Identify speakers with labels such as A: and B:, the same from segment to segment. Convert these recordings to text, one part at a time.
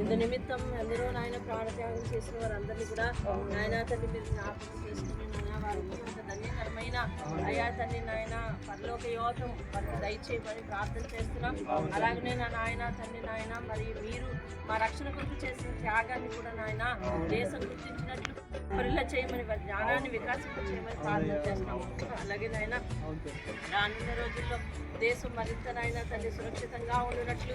A: ఇందు నిమిత్తం అందరూ నాయన ప్రాణత్యాగం చేసిన వారందరినీ కూడా నాయన తండ్రి మీరు జ్ఞాపకం చేసుకుని నాయన వారికి అంత ధన్యకరమైన అయ్యా తండ్రి నాయన పరలోక యోగం వారికి దయచేయమని ప్రార్థన చేస్తున్నాం. అలాగనే నా నాయన తండ్రి నాయన మరి మీరు మా రక్షణ కొరకు చేసిన త్యాగాన్ని కూడా నాయన దేశం గుర్తించినట్లు పరిల్ల చేయమని వారి జ్ఞానాన్ని వికాసింప చేయమని ప్రార్థన చేస్తున్నాం. అలాగే నాయన రానున్న రోజుల్లో దేశం మరింత నాయన తండ్రి సురక్షితంగా ఉన్నట్లు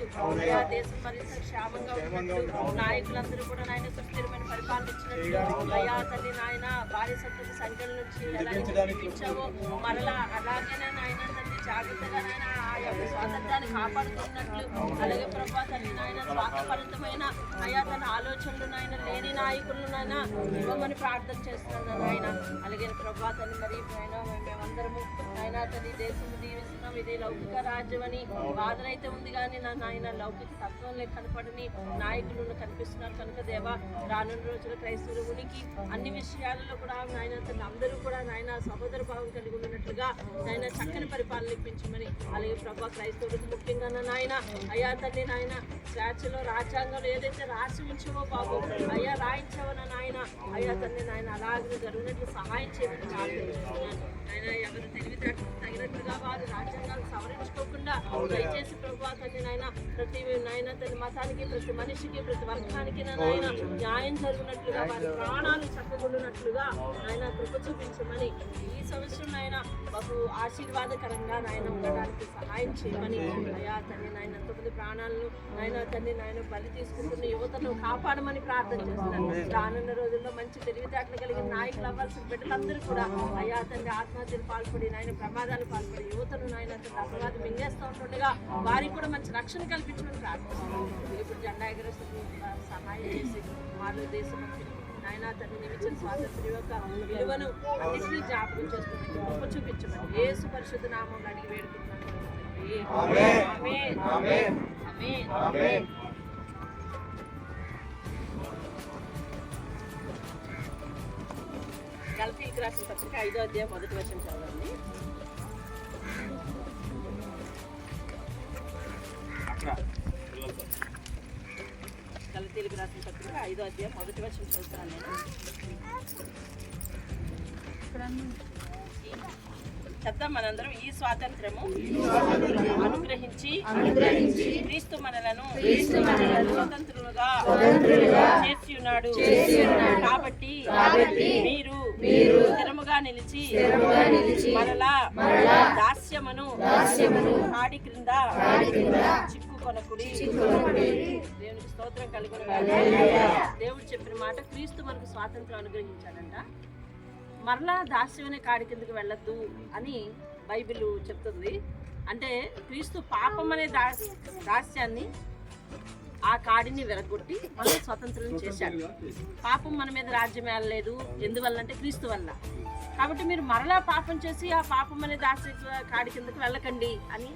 A: ఆ దేశం మరింత క్షేమంగా ఉన్నట్లు నాయకులందరూ కూడా నాయన సుస్థిరమైన పరిపాలన ఇచ్చినట్లు అయ్యా తండ్రి నాయన బానిసత్వపు సంఖ్యల నుంచి ఎలాగైతే ఇచ్చావో మరలా అలాగేనే నాయన తండ్రి జాగ్రత్తగా నాయన ఆ యొక్క స్వాతంత్రాన్ని కాపాడుతున్నట్లు అలాగే ప్రభా తండ్రి నాయన స్వార్థపరితమైన అయ్యా తన ఆలోచనలు నాయన లేని నాయకులను నాయన ఇవ్వమని ప్రార్థన చేస్తున్నాను నాయన. అలాగే ప్రభా తండ్రి మరి నాయన మేమందరము నాయన తండ్రి దేశం దీవిస్తున్నాం. ఇదే లౌకిక రాజ్యం అని బాధనైతే ఉంది కానీ నా నాయన లౌకిక తత్వంలో కనపడని నాయకులు కనిపిస్తున్నారు కనుక దేవా రానున్న రోజుల క్రైస్తవుల ఉనికి అన్ని విషయాలలో కూడా నాయన తండ్రి అందరూ కూడా నాయన సహోదర భావం కలిగి ఉన్నట్లుగా నాయన చక్కని పరిపాలన ఇప్పించమని అలాగే ప్రభా క్రైస్తవులకు ముఖ్యంగా నాయన అయ్యా తండ్రి నాయన స్వేచ్ఛలో రాజ్యాంగంలో ఏదైతే రాసి ఉంచావో బాబు అయ్యా రాయించావో నాయన అయ్యా తండ్రి నాయన అలాగే జరిగినట్లు సహాయం చేయమని ప్రార్థిస్తున్నాను. ఆయన ఎవరు తెలివితేటలు తగినట్లుగా వారు రాజ్యాంగాలు సవరించుకోకుండా దయచేసి ప్రభా తండ్రి నాయన ప్రతి నాయన తన మతానికి ప్రతి మనిషికి ప్రతి వర్గానికి నాయన న్యాయం జరిగినట్లుగా వారి ప్రాణాలు చక్కగొన్నట్లుగా నాయన కృప చూపించమని ఈ సంవత్సరం నాయన బహు ఆశీర్వాదకరంగా నాయన ఉండడానికి సహాయం చేయమని అయ్యా తండ్రి నాయన ఎంతమంది ప్రాణాలను నాయన తండ్రి నాయన బలి తీసుకుంటున్న యువతను కాపాడమని ప్రార్థన చేస్తున్నాను. రానున్న రోజుల్లో మంచి తెలివితేటలు కలిగిన నాయకులు అవ్వాల్సిన బిడ్డలందరూ కూడా అయ్యా తండ్రి ఆత్మహత్యలు పాల్పడి నాయన ప్రమాదాలు పాల్పడి యువతను నాయన తండ్రి అపరాధం మింగేస్తూ ఉంటుండగా వారికి కూడా మంచి రక్షణ కల్పించమని ప్రార్థిస్తున్నాను. ఇప్పుడు జెండా ఎగరేస్తూ సహాయం చేసి మాలో దేశం నాయన తండ్రి నిమిషం స్వాతంత్ర్యం యొక్క విలువను అన్నింటినీ జ్ఞాపకం చేసుకుని గొప్ప చూపించమని యేసు పరిశుద్ధ నామం అడిగి వేడుకుంటున్నాను. గలతీయులకు రాసిన పత్రిక 5వ అధ్యాయం 1వ వచనం చదవండి. గలతీయులకు రాసిన పత్రిక 5వ అధ్యాయం 1వ వచనం చదువుతాను నేను. చెప్తాం మనందరం. ఈ స్వాతంత్రము అనుగ్రహించి క్రీస్తు మనలను స్వతంత్రులుగా చేసి ఉన్నాడు. కాబట్టి మీరు స్థిరముగా నిలిచి మరలా దాస్యమును కాడి క్రింద చిక్కుకొనకుడి. దేవునికి స్తోత్రం కలుగును. దేవుడు చెప్పిన మాట, క్రీస్తు మనకు స్వాతంత్రం అనుగ్రహించాడంట. మరలా దాస్యం అనే కాడి కిందకి వెళ్ళొద్దు అని బైబిల్ చెప్తుంది. అంటే క్రీస్తు పాపం అనే దాస్యాన్ని ఆ కాడిని విరగొట్టి మనం స్వతంత్రం చేశాడు. పాపం మన మీద రాజ్యం ఏలలేదు. ఎందువల్లంటే క్రీస్తు వల్ల. కాబట్టి మీరు మరలా పాపం చేసి ఆ పాపం అనే దాస్య కాడి కిందకి వెళ్ళకండి అని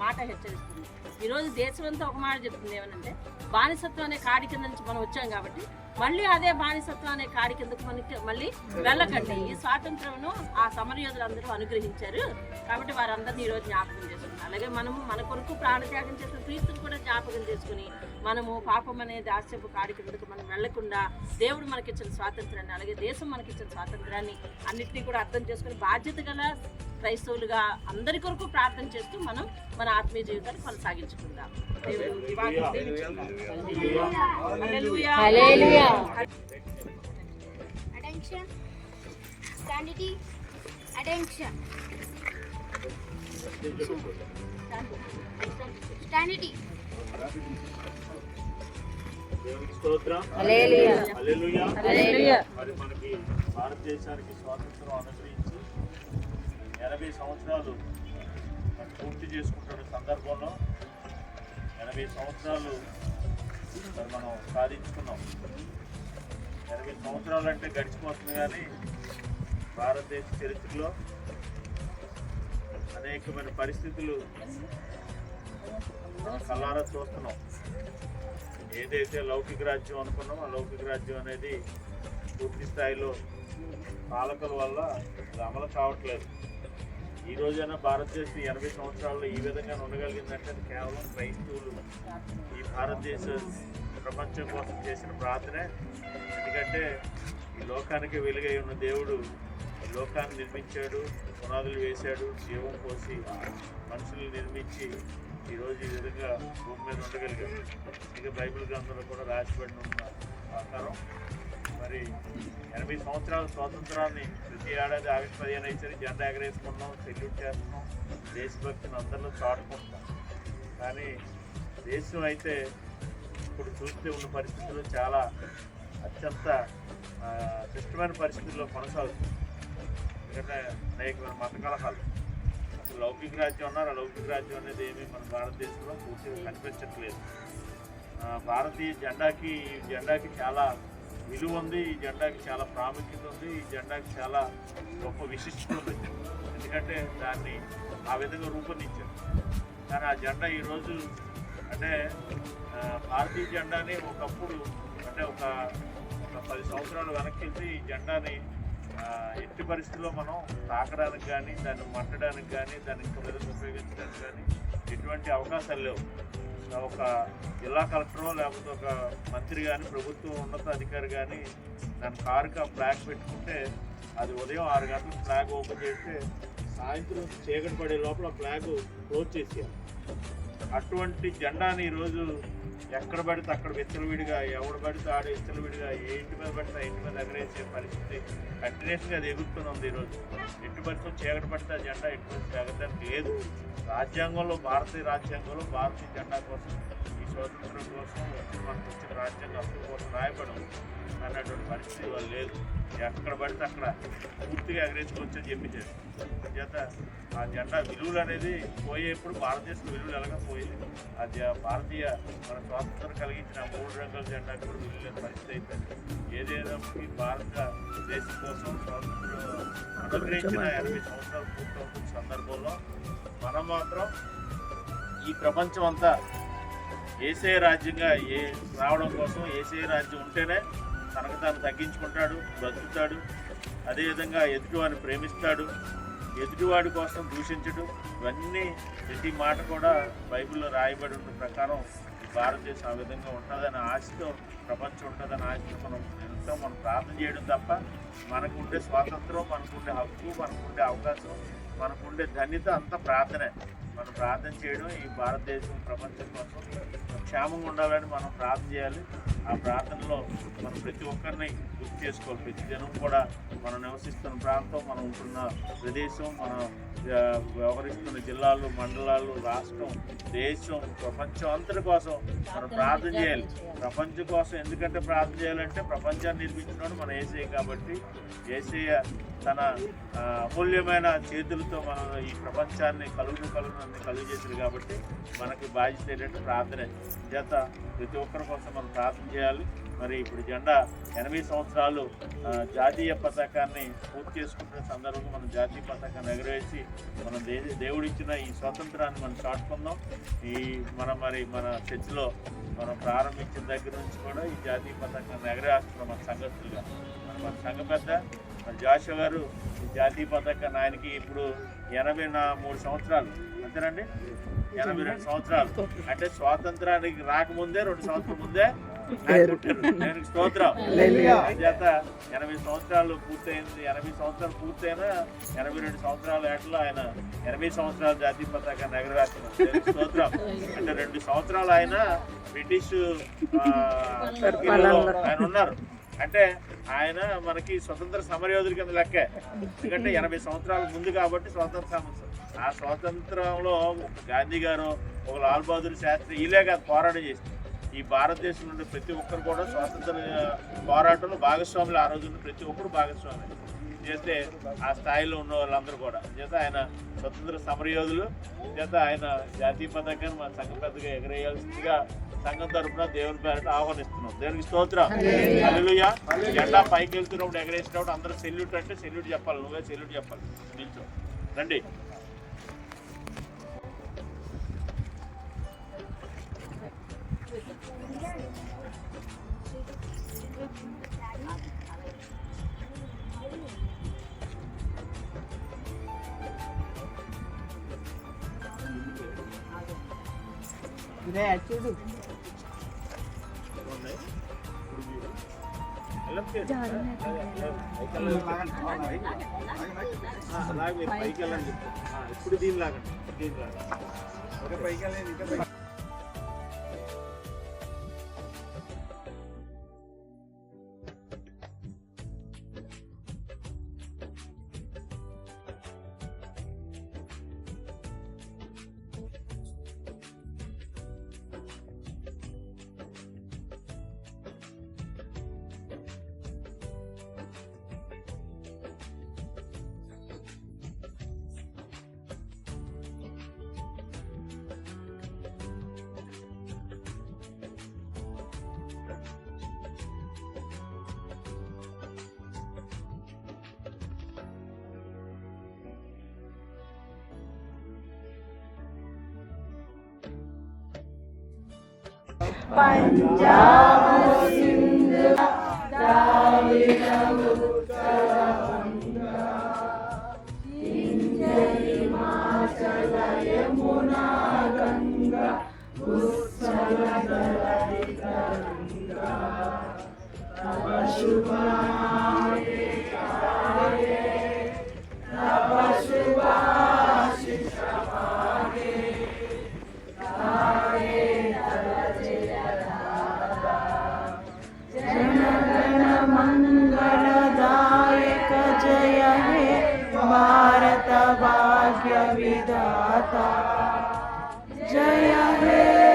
A: మాట హెచ్చరిస్తుంది. ఈరోజు దేశం అంతా ఒక మాట చెప్తుంది, ఏమనంటే బానిసత్వం అనే కాడి కింద నుంచి మనం వచ్చాం కాబట్టి మళ్ళీ అదే బానిసత్వం అనే కాడి కిందకు మనకి మళ్ళీ వెళ్ళకండి. ఈ స్వాతంత్రంను ఆ సమరయోధులందరూ అనుగ్రహించారు. కాబట్టి వారందరినీ ఈరోజు జ్ఞాపకం చేసుకున్నాం. అలాగే మనము మన కొరకు ప్రాణత్యాగం చేసిన క్రీస్తుని కూడా జ్ఞాపకం చేసుకుని మనము పాపం అనే దాస్యపు కాడి కిందకు మనం వెళ్లకుండా దేవుడు మనకిచ్చిన స్వాతంత్రాన్ని అలాగే దేశం మనకిచ్చిన స్వాతంత్రాన్ని అన్నింటినీ కూడా అర్థం చేసుకుని బాధ్యత గల క్రైస్తవులుగా అందరి కొరకు ప్రార్థన చేస్తూ మనం మన ఆత్మీయ జీవితాన్ని కొనసాగించుకుందాం.
B: మరి మనకి భారతదేశానికి స్వాతంత్రం అనుగ్రహించి 80 సంవత్సరాలు పూర్తి చేసుకుంటున్న సందర్భంలో 80 సంవత్సరాలు మరి మనం సాధించుకున్నాం. 80 సంవత్సరాలు అంటే గడిచిపోతుంది, కానీ భారతదేశ చరిత్రలో అనేకమైన పరిస్థితులు మనం కళ్ళారా చూస్తున్నాం. ఏదైతే లౌకిక రాజ్యం అనుకున్నామో ఆ లౌకిక రాజ్యం అనేది పూర్తి స్థాయిలో పాలకుల వల్ల అమలు కావట్లేదు. ఈ రోజైనా భారతదేశం 80 సంవత్సరాల్లో ఈ విధంగా ఉండగలిగిందంటే అది కేవలం క్రైస్తవులు ఈ భారతదేశ ప్రపంచం కోసం చేసిన ప్రార్థనే. ఎందుకంటే ఈ లోకానికి వెలుగై ఉన్న దేవుడు ఈ లోకాన్ని నిర్మించాడు, పునాదులు వేశాడు, జీవం పోసి మనుషులు నిర్మించి ఈరోజు ఈ విధంగా భూమి మీద ఉండగలిగాడు. ఇక బైబిల్ గ్రంథంలో కూడా రాసిబడిన ఉన్న ప్రకారం మరి 80 సంవత్సరాల స్వాతంత్రాన్ని ప్రతి ఏడాది ఆగస్టు 15 అయితే జెండా ఎగరేసుకున్నాం, సెల్యూట్ చేస్తున్నాం, దేశభక్తిని అందరిలో చాటుకుంటున్నాం. కానీ దేశం అయితే ఇప్పుడు చూస్తే ఉన్న పరిస్థితుల్లో చాలా అత్యంత క్లిష్టమైన పరిస్థితుల్లో కొనసాగుతుంది. ఎందుకంటే అనేకమైన మత కలహాలు, అసలు లౌకిక రాజ్యం అన్నారు, ఆ లౌకిక రాజ్యం అనేది ఏమీ మన భారతదేశంలో పూర్తిగా కనిపించట్లేదు. భారతీయ జెండాకి చాలా విలువ ఉంది, ఈ జెండాకి చాలా ప్రాముఖ్యత ఉంది, ఈ జెండాకి చాలా గొప్ప విశిష్టత ఉంది. ఎందుకంటే దాన్ని ఆ విధంగా రూపొందించారు. కానీ ఆ జెండా ఈరోజు అంటే భారతీయ జెండాని ఒకప్పుడు అంటే ఒక 10 సంవత్సరాలు వెనక్కి వెళ్తే ఈ జెండాని ఎట్టి పరిస్థితుల్లో మనం తాకడానికి కానీ, దాన్ని మట్టడానికి కానీ, దాన్ని ఇంకో విధంగా ఉపయోగించడానికి కానీ ఎటువంటి అవకాశాలు లేవు. ఒక జిల్లా కలెక్టరో లేకపోతే ఒక మంత్రి కానీ, ప్రభుత్వ ఉన్నతాధికారి కానీ దాని కారుకి ఆ ఫ్లాగ్ పెట్టుకుంటే అది ఉదయం 6 గంటలకు ఫ్లాగ్ ఓపెన్ చేస్తే సాయంత్రం చీకటి పడే లోపల ఫ్లాగ్ క్లోజ్ చేసేయాలి. అటువంటి జెండాని ఈరోజు ఎక్కడ పడితే అక్కడ విచ్చలవిడిగా, ఎవడు పడితే ఆడే విచ్చలవిడిగా, ఏ ఇంటి మీద పడితే ఆ ఇంటి మీద ఎగరేసే పరిస్థితి కంటిన్యూస్గా అది ఎగురుతూనే ఉంది. ఈరోజు ఎట్టి పరిస్థితులు చీకటి పడితే ఆ జెండా ఎట్టి పరిస్థితి ఎగరడానికి లేదు. రాజ్యాంగంలో, భారతీయ రాజ్యాంగంలో భారతీయ జెండా కోసం, ఈ స్వాతంత్రం కోసం మనకు వచ్చిన రాజ్యాంగ హక్కుల కోసం రాయబడం అన్నటువంటి పరిస్థితి వాళ్ళు లేదు. ఎక్కడ పడితే అక్కడ పూర్తిగా ఎగరేసుకోవచ్చని చెప్పించారు. చేత ఆ జెండా విలువలు అనేది పోయేప్పుడు భారతదేశ విలువలు ఎలాగా పోయేది. అది భారతీయ మన స్వాతంత్రం కలిగించిన 3 రంగుల జెండా కూడా విలువ లేని పరిస్థితి అయిపోయింది. ఏదైనా ఈ భారతదేశం కోసం స్వాతంత్రం అనుగ్రహించిన 80 సంవత్సరాలు పూర్తవుతున్న సందర్భంలో మనం మాత్రం ఈ ప్రపంచం అంతా ఏసే రాజ్యంగా రావడం కోసం, ఏసే రాజ్యం ఉంటేనే తనకు తాను తగ్గించుకుంటాడు, బ్రతుకుతాడు, అదేవిధంగా ఎదుటివాడిని ప్రేమిస్తాడు, ఎదుటివాడి కోసం దూషించడు. ఇవన్నీ ప్రతి మాట కూడా బైబిల్లో రాయబడి ఉన్న ప్రకారం భారతదేశం ఆ విధంగా ఉంటుందని ఆశతో, ప్రపంచం ఉంటుందని ఆశతో మనం ప్రార్థన చేయడం తప్ప మనకుండే స్వాతంత్రం, మనకుండే హక్కు, మనకుండే అవకాశం, మనకుండే ధన్యత అంతా ప్రార్థనే. మనం ప్రార్థన చేయడం, ఈ భారతదేశం ప్రపంచం కోసం క్షేమంగా ఉండాలని మనం ప్రార్థన చేయాలి. ఆ ప్రార్థనలో మనం ప్రతి ఒక్కరిని గుర్తు చేసుకోవాలి. ప్రతి జనం కూడా మనం నివసిస్తున్న ప్రాంతం, మనం ఉంటున్న ప్రదేశం, మనం వ్యవహరిస్తున్న జిల్లాలు, మండలాలు, రాష్ట్రం, దేశం, ప్రపంచం అంతటి కోసం మనం ప్రార్థన చేయాలి. ప్రపంచం కోసం ఎందుకంటే ప్రార్థన చేయాలంటే ప్రపంచాన్ని నిర్మించినోడు మన యేసయ్య కాబట్టి, యేసయ్య తన అమూల్యమైన చేతులతో మనం ఈ ప్రపంచాన్ని కలుగు చేశారు కాబట్టి మనకి బాధ్యత ఏంటంటే ప్రార్థనే. చేత ప్రతి ఒక్కరి కోసం మనం ప్రార్థన చేయాలి. మరి ఇప్పుడు జెండా 80 సంవత్సరాలు జాతీయ పతాకాన్ని పూర్తి చేసుకుంటున్న సందర్భంగా మనం జాతీయ పతాకాన్ని ఎగరవేసి మనం దేవుడిచ్చిన ఈ స్వాతంత్రాన్ని మనం చాటుకుందాం. మన చర్చిలో మనం ప్రారంభించిన దగ్గర నుంచి కూడా ఈ జాతీయ పతాకాన్ని ఎగరేస్తున్నాం మన సంఘస్థులుగా. మన సంఘ పెద్ద జాషువా గారు ఈ జాతీయ పతాకాన్ని, ఆయనకి ఇప్పుడు 83 సంవత్సరాలు అంతేనండి, 82 సంవత్సరాలు. అంటే స్వాతంత్రానికి రాకముందే 2 సంవత్సరాల ముందే నేను స్తోత్రం. చేత 80 సంవత్సరాలు పూర్తయింది. 80 సంవత్సరాలు పూర్తయినా 82 సంవత్సరాల ఏటలో ఆయన 80 సంవత్సరాల జాతీయ పతాకాన్ని ఎగరవేస్తున్నారు. స్తోత్రం. అంటే 2 సంవత్సరాలు ఆయన బ్రిటిష్ ఆయన ఉన్నారు. అంటే ఆయన మనకి స్వతంత్ర సమరయోధుల కింద లెక్కే. ఎందుకంటే 80 సంవత్సరాల ముందు కాబట్టి స్వాతంత్ర ఆ స్వాతంత్రంలో గాంధీ గారు, ఒక లాల్ బహదూర్ శాస్త్రి వీళ్ళే కాదు పోరాటం చేసింది. ఈ భారతదేశం నుండి ప్రతి ఒక్కరు కూడా స్వాతంత్ర పోరాటంలో భాగస్వాములు. ఆ రోజు ప్రతి ఒక్కరు భాగస్వామి చేస్తే ఆ స్థాయిలో ఉన్న వాళ్ళందరూ కూడా చేత ఆయన స్వతంత్ర సమరయోధులు. చేత ఆయన జాతీయ పతాకాన్ని మన సంఘ పెద్దగా ఎగరేయాల్సిందిగా సంఘం తరఫున దేవుని పేరట ఆహ్వానిస్తున్నాం. దేవునికి స్తోత్రం. హల్లెలూయా. జెండా పైకి వెళ్తున్నప్పుడు ఎగరేసినప్పుడు అందరూ సెల్యూట్ అంటే సెల్యూట్ చెప్పాలి. నువ్వే సెల్యూట్ చెప్పాలి. నిల్చో రండి.
C: చూడు
B: ఉన్నాయి. వెళ్ళండి. అలాగే మీరు పైకి వెళ్ళండి చెప్తాను. ఇప్పుడు దీని లాగండి. ఓకే పైకి వెళ్ళండి. ఇంకా పైకి
C: मंगलदायक जय हे भारत भाग्य विधाता जय हे